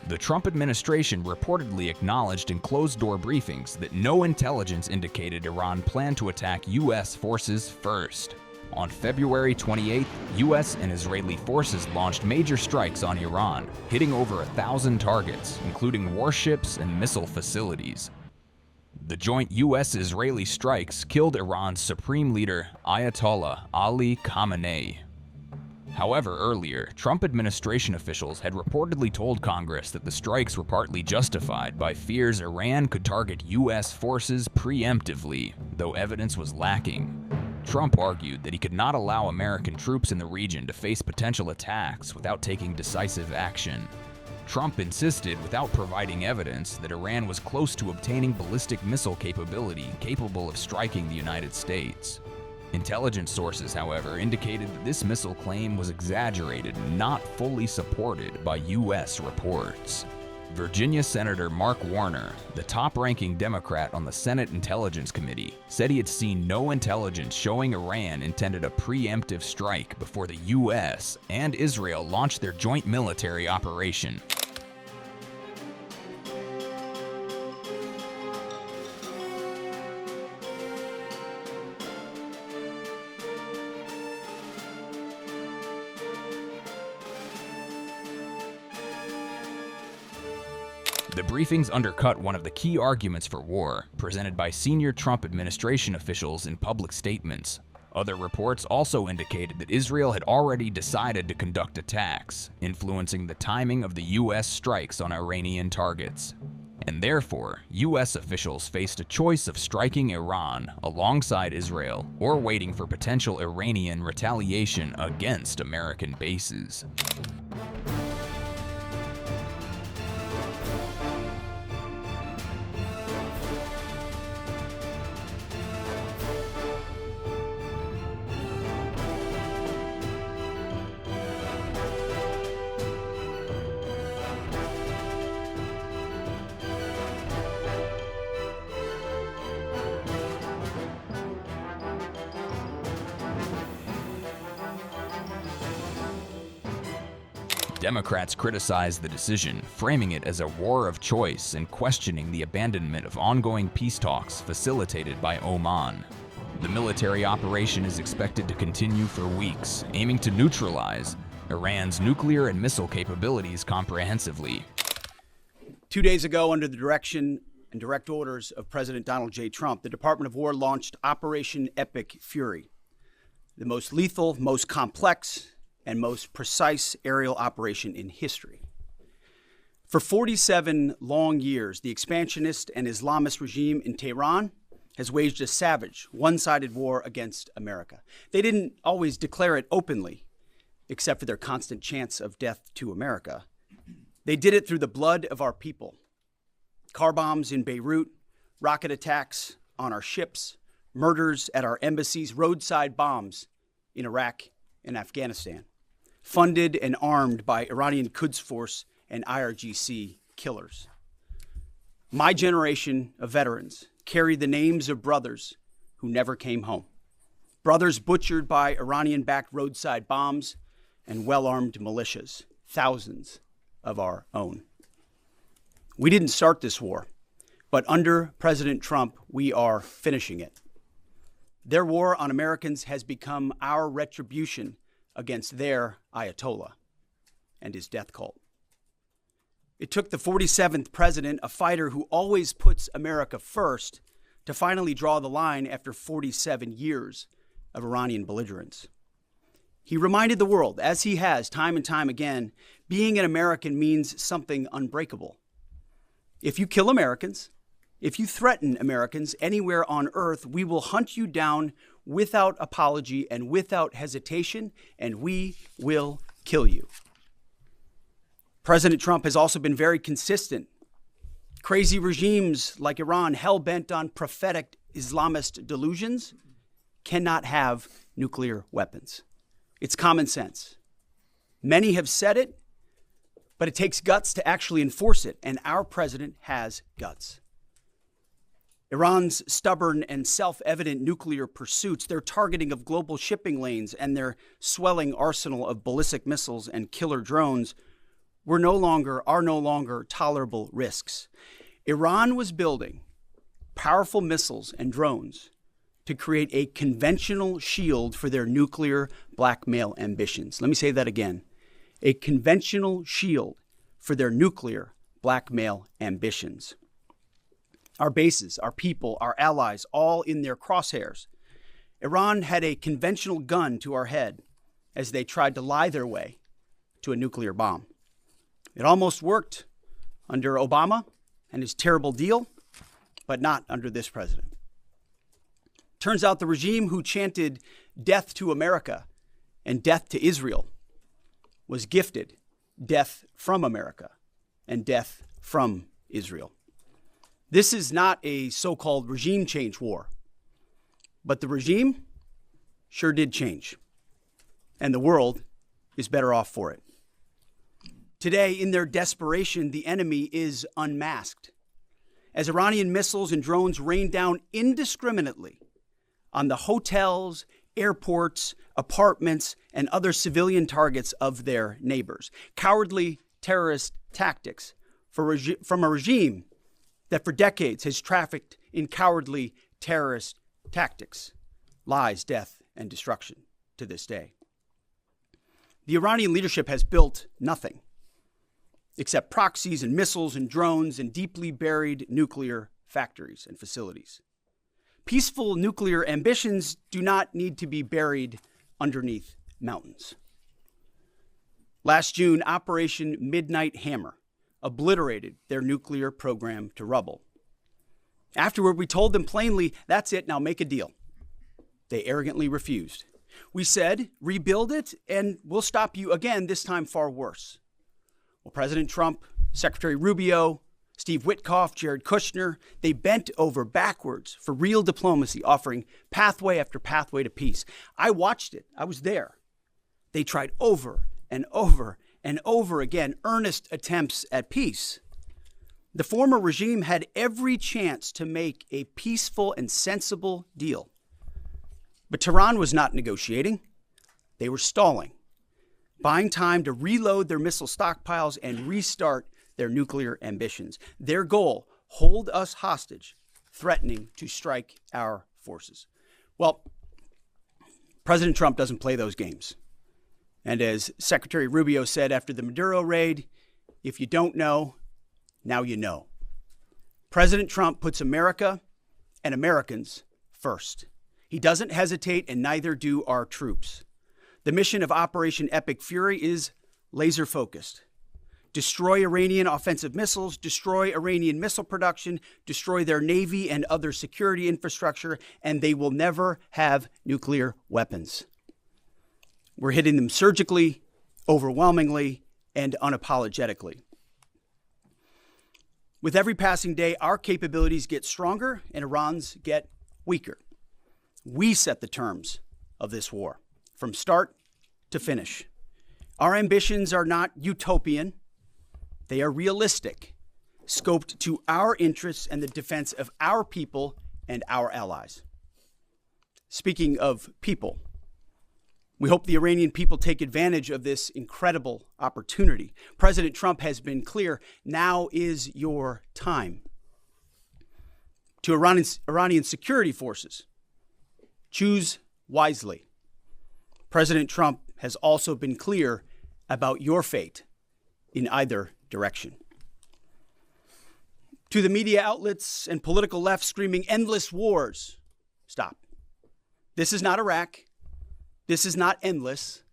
The Trump administration reportedly acknowledged in closed-door briefings that no intelligence indicated Iran planned to attack U.S. forces first. On February 28th, U.S. and Israeli forces launched major strikes on Iran, hitting over 1,000 targets, including warships and missile facilities. The joint U.S.-Israeli strikes killed Iran's supreme leader, Ayatollah Ali Khamenei. However, earlier, Trump administration officials had reportedly told Congress that the strikes were partly justified by fears Iran could target U.S. forces preemptively, though evidence was lacking. Trump argued that he could not allow American troops in the region to face potential attacks without taking decisive action. Trump insisted, without providing evidence, that Iran was close to obtaining ballistic missile capability capable of striking the United States. Intelligence sources, however, indicated that this missile claim was exaggerated and not fully supported by U.S. reports. Virginia Senator Mark Warner, the top-ranking Democrat on the Senate Intelligence Committee, said he had seen no intelligence showing Iran intended a preemptive strike before the U.S. and Israel launched their joint military operation. The briefings undercut one of the key arguments for war, presented by senior Trump administration officials in public statements. Other reports also indicated that Israel had already decided to conduct attacks, influencing the timing of the U.S. strikes on Iranian targets. And therefore, U.S. officials faced a choice of striking Iran alongside Israel or waiting for potential Iranian retaliation against American bases. Democrats criticized the decision, framing it as a war of choice and questioning the abandonment of ongoing peace talks facilitated by Oman. The military operation is expected to continue for weeks, aiming to neutralize Iran's nuclear and missile capabilities comprehensively. 2 days ago, under the direction and direct orders of President Donald J. Trump, the Department of War launched Operation Epic Fury, the most lethal, most complex, and most precise aerial operation in history. For 47 long years, the expansionist and Islamist regime in Tehran has waged a savage, one-sided war against America. They didn't always declare it openly, except for their constant chants of death to America. They did it through the blood of our people. Car bombs in Beirut, rocket attacks on our ships, murders at our embassies, roadside bombs in Iraq and Afghanistan, funded and armed by Iranian Quds Force and IRGC killers. My generation of veterans carry the names of brothers who never came home. Brothers butchered by Iranian-backed roadside bombs and well-armed militias, thousands of our own. We didn't start this war, but under President Trump, we are finishing it. Their war on Americans has become our retribution against their Ayatollah and his death cult. It took the 47th president, a fighter who always puts America first, to finally draw the line after 47 years of Iranian belligerence. He reminded the world, as he has time and time again, being an American means something unbreakable. If you kill Americans, if you threaten Americans anywhere on earth, we will hunt you down without apology and without hesitation, and we will kill you. President Trump has also been very consistent. Crazy regimes like Iran, hell-bent on prophetic Islamist delusions, cannot have nuclear weapons. It's common sense. Many have said it, but it takes guts to actually enforce it, and our president has guts. Iran's stubborn and self-evident nuclear pursuits, their targeting of global shipping lanes, and their swelling arsenal of ballistic missiles and killer drones are no longer tolerable risks. Iran was building powerful missiles and drones to create a conventional shield for their nuclear blackmail ambitions. Let me say that again. A conventional shield for their nuclear blackmail ambitions. Our bases, our people, our allies, all in their crosshairs. Iran had a conventional gun to our head as they tried to lie their way to a nuclear bomb. It almost worked under Obama and his terrible deal, but not under this president. Turns out the regime who chanted death to America and death to Israel was gifted death from America and death from Israel. This is not a so-called regime change war, but the regime sure did change, and the world is better off for it. Today, in their desperation, the enemy is unmasked as Iranian missiles and drones rain down indiscriminately on the hotels, airports, apartments, and other civilian targets of their neighbors. Cowardly terrorist tactics from a regime that for decades has trafficked in cowardly terrorist tactics, lies, death, and destruction to this day. The Iranian leadership has built nothing except proxies and missiles and drones and deeply buried nuclear factories and facilities. Peaceful nuclear ambitions do not need to be buried underneath mountains. Last June, Operation Midnight Hammer obliterated their nuclear program to rubble. Afterward, we told them plainly, that's it, now make a deal. They arrogantly refused. We said, rebuild it, and we'll stop you again, this time far worse. Well, President Trump, Secretary Rubio, Steve Witkoff, Jared Kushner, they bent over backwards for real diplomacy, offering pathway after pathway to peace. I watched it. I was there. They tried over and over and over again earnest attempts at peace. The former regime had every chance to make a peaceful and sensible deal. But Tehran was not negotiating. They were stalling, buying time to reload their missile stockpiles and restart their nuclear ambitions. Their goal, hold us hostage, threatening to strike our forces. Well, President Trump doesn't play those games. And as Secretary Rubio said after the Maduro raid, if you don't know, now you know. President Trump puts America and Americans first. He doesn't hesitate, and neither do our troops. The mission of Operation Epic Fury is laser-focused. Destroy Iranian offensive missiles, destroy Iranian missile production, destroy their navy and other security infrastructure, and they will never have nuclear weapons. We're hitting them surgically, overwhelmingly, and unapologetically. With every passing day, our capabilities get stronger and Iran's get weaker. We set the terms of this war, from start to finish. Our ambitions are not utopian. They are realistic, scoped to our interests and the defense of our people and our allies. Speaking of people, we hope the Iranian people take advantage of this incredible opportunity. President Trump has been clear, now is your time. To Iranian security forces, choose wisely. President Trump has also been clear about your fate in either direction. To the media outlets and political left screaming endless wars, stop. This is not Iraq. This is not endless.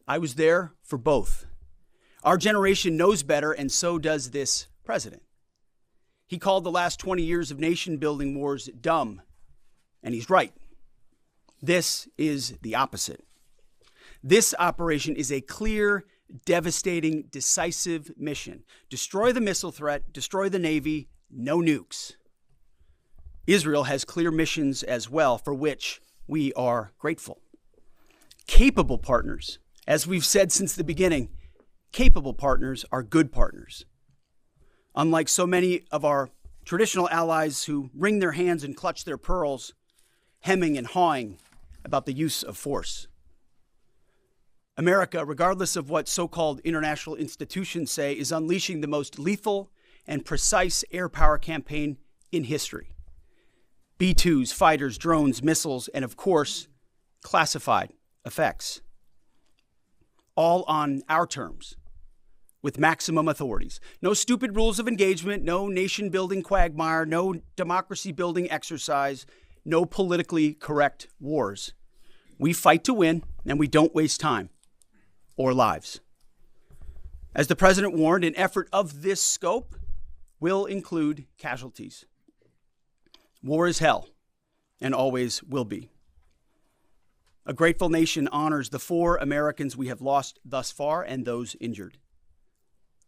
I was there for both. Our generation knows better, and so does this president. He called the last 20 years of nation-building wars dumb, and he's right. This is the opposite. This operation is a clear, devastating, decisive mission. Destroy the missile threat, destroy the Navy, no nukes. Israel has clear missions as well, for which we are grateful. Capable partners, as we've said since the beginning, capable partners are good partners. Unlike so many of our traditional allies who wring their hands and clutch their pearls, hemming and hawing about the use of force. America, regardless of what so-called international institutions say, is unleashing the most lethal and precise air power campaign in history. B-2s, fighters, drones, missiles, and of course, classified effects. All on our terms, with maximum authorities. No stupid rules of engagement, no nation-building quagmire, no democracy-building exercise, no politically correct wars. We fight to win, and we don't waste time or lives. As the president warned, an effort of this scope will include casualties. War is hell, and always will be. A grateful nation honors the 4 Americans we have lost thus far and those injured.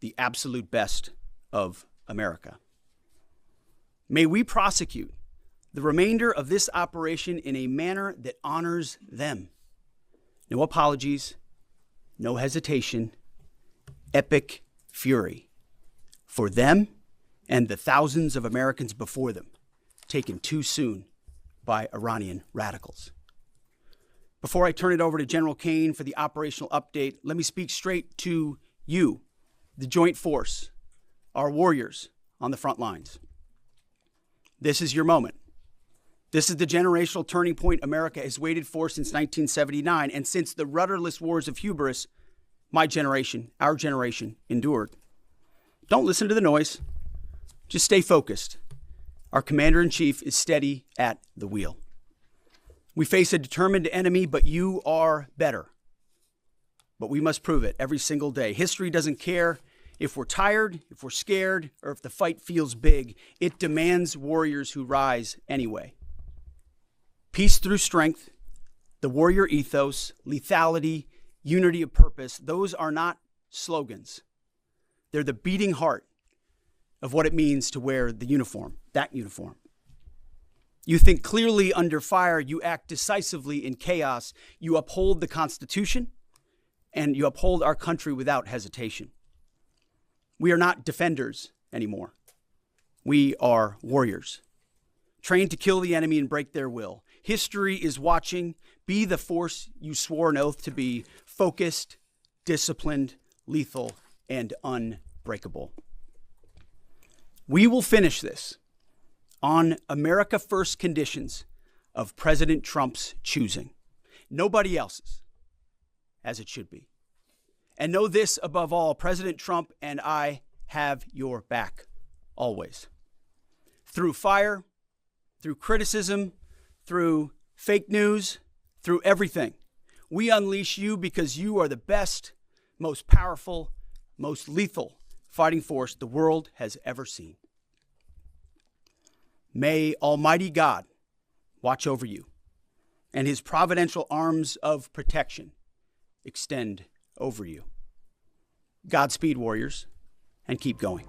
The absolute best of America. May we prosecute the remainder of this operation in a manner that honors them. No apologies, no hesitation, epic fury for them and the thousands of Americans before them, taken too soon by Iranian radicals. Before I turn it over to General Kane for the operational update, let me speak straight to you, the Joint Force, our warriors on the front lines. This is your moment. This is the generational turning point America has waited for since 1979, and since the rudderless wars of hubris my generation, our generation, endured. Don't listen to the noise. Just stay focused. Our commander-in-chief is steady at the wheel. We face a determined enemy, but you are better. But we must prove it every single day. History doesn't care if we're tired, if we're scared, or if the fight feels big. It demands warriors who rise anyway. Peace through strength, the warrior ethos, lethality, unity of purpose, those are not slogans. They're the beating heart of what it means to wear the uniform, that uniform. You think clearly under fire, you act decisively in chaos, you uphold the Constitution, and you uphold our country without hesitation. We are not defenders anymore. We are warriors, trained to kill the enemy and break their will. History is watching. Be the force you swore an oath to be: focused, disciplined, lethal, and unbreakable. We will finish this on America First conditions of President Trump's choosing. Nobody else's, as it should be. And know this above all, President Trump and I have your back, always. Through fire, through criticism, through fake news, through everything. We unleash you because you are the best, most powerful, most lethal fighting force the world has ever seen. May Almighty God watch over you, and his providential arms of protection extend over you. Godspeed, warriors, and keep going.